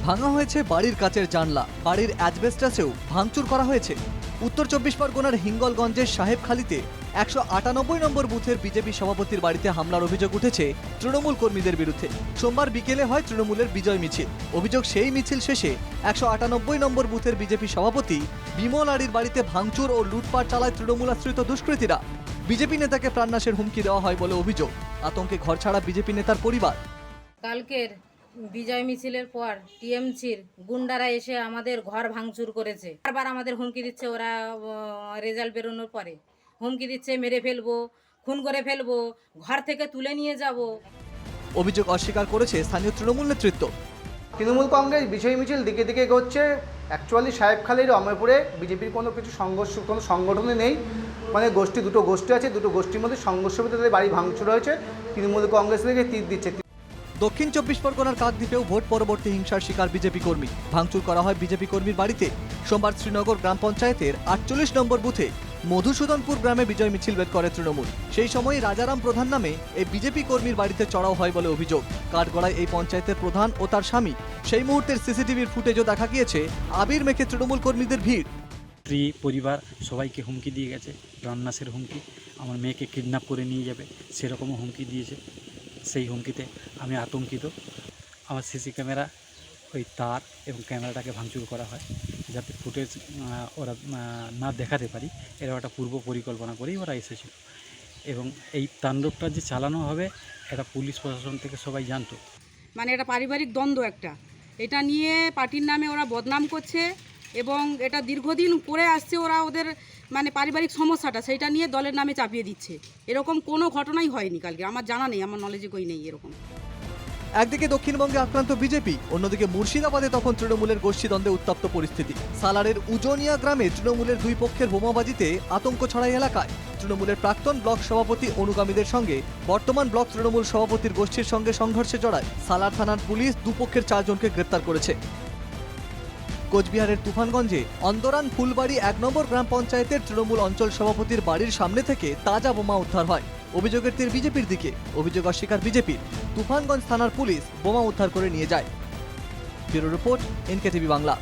ভাঙা হয়েছে বাড়ির কাচের জানলা, বাড়ির অ্যাজবেস্টাসেও ভাঙচুর করা হয়েছে। উত্তর চব্বিশ পরগনার হিঙ্গলগঞ্জের সাহেবখালীতে 198 নম্বর বুথের বিজেপি সভাপতির বাড়িতে হামলার অভিযোগ উঠেছে তৃণমূল কর্মীদের বিরুদ্ধে। সোমবার বিকেলে হয় তৃণমূলের বিজয় মিছিল। অভিযোগ, সেই মিছিল শেষে 198 নম্বর বুথের বিজেপি সভাপতি বিমল আড়ির বাড়িতে ভাঙচুর ও লুটপাট চালায় তৃণমূল আশ্রিত দুষ্কৃতীরা। বিজেপি নেতাকে প্রাণনাশের হুমকি দেওয়া হয় বলে অভিযোগ। আতঙ্কে ঘরছাড়া বিজেপি নেতার পরিবার। কালকের বিজয় মিছিলের পর টিএমসির গুন্ডারা এসে আমাদের ঘর ভাঙচুর করেছে। বারবার আমাদের হুমকি দিচ্ছে, ওরা রেজাল্ট বেরোনোর পরে হুমকি দিচ্ছে, মেরে ফেলবো, খুন করে ফেলবো, ঘর থেকে তুলে নিয়ে যাব। অভিযোগ অস্বীকার করেছে স্থানীয় তৃণমূল নেতৃত্ব। তৃণমূল কংগ্রেস বিজয় মিছিল দিকে দিকে এগোচ্ছে। অ্যাকচুয়ালি সাহেবখালীর অমরপুরে বিজেপির কোনো সংগঠনে নেই, মানে দুটো গোষ্ঠী আছে, দুটো গোষ্ঠীর মধ্যে সংঘর্ষ হতে তাদের বাড়ি ভাঙচুর হয়েছে। তৃণমূল কংগ্রেস থেকে তীর দিচ্ছে। দক্ষিণ চব্বিশ পরগনার কাকদ্বীপেও ভোট পরবর্তী হিংসার শিকার বিজেপি কর্মী। ভাঙচুর করা হয় বিজেপি কর্মীর বাড়িতে। সোমবার শ্রীনগর গ্রাম পঞ্চায়েতের 48 নম্বর বুথে মধুসূদনপুর গ্রামে বিজয় মিছিল বের করে তৃণমূল। সেই সময় রাজারাম প্রধান নামে এই বিজেপি কর্মীর বাড়িতে চড়াও হয় বলে অভিযোগ। কাঠগড়ায় এই পঞ্চায়েতের প্রধান ও তার স্বামী। সেই মুহূর্তের সিসিটিভির ফুটেজও দেখা গিয়েছে আবির মেখে তৃণমূল কর্মীদের ভিড়। স্ত্রী, পরিবার সবাইকে হুমকি দিয়ে গেছে, প্রাণনাশের হুমকি, আমার মেয়েকে কিডন্যাপ করে নিয়ে যাবে সেরকমও হুমকি দিয়েছে। সেই হুমকিতে আমি আতঙ্কিত। আমার সিসি ক্যামেরা, ওই তার এবং ক্যামেরাটাকে ভাঙচুর করা হয় যাতে ফুটেজ ওরা না দেখাতে পারি। এরা একটা পূর্ব পরিকল্পনা করেই ওরা এসেছিল এবং এই তাণ্ডবটা যে চালানো হবে এটা পুলিশ প্রশাসন থেকে সবাই জানতো। মানে এটা পারিবারিক দ্বন্দ্ব একটা, এটা নিয়ে পার্টির নামে ওরা বদনাম করছে এবং এটা দীর্ঘদিন করে আসছে। ওরা ওদের মানে পারিবারিক সমস্যাটা সেইটা নিয়ে দলের নামে চাপিয়ে দিচ্ছে। এরকম কোনো ঘটনাই হয়নি কালকে, আমার জানা নেই, আমার নলেজে কই নেই এরকম। একদিকে দক্ষিণবঙ্গে আক্রান্ত বিজেপি, অন্যদিকে মুর্শিদাবাদে তখন তৃণমূলের গোষ্ঠীদ্বন্দ্বে উত্তপ্ত পরিস্থিতি। সালারের উজনিয়া গ্রামে তৃণমূলের দুই পক্ষের বোমাবাজিতে আতঙ্ক ছড়ায় এলাকায়। তৃণমূলের প্রাক্তন ব্লক সভাপতি অনুগামীদের সঙ্গে বর্তমান ব্লক তৃণমূল সভাপতির গোষ্ঠীর সঙ্গে সংঘর্ষে জড়ায়। সালার থানার পুলিশ দুপক্ষের 4 জনকে গ্রেপ্তার করেছে। কোচবিহারের তুফানগঞ্জে অন্দরান ফুলবাড়ি 1 নম্বর গ্রাম পঞ্চায়েতের তৃণমূল অঞ্চল সভাপতির বাড়ির সামনে থেকে তাজা বোমা উদ্ধার হয়। অভিযোগের তীর বিজেপির দিকে। অভিযোগ অস্বীকার বিজেপির। তুফানগঞ্জ থানার পুলিশ বোমা উদ্ধার করে নিয়ে যায়। Bureau report, NKTV Bangla.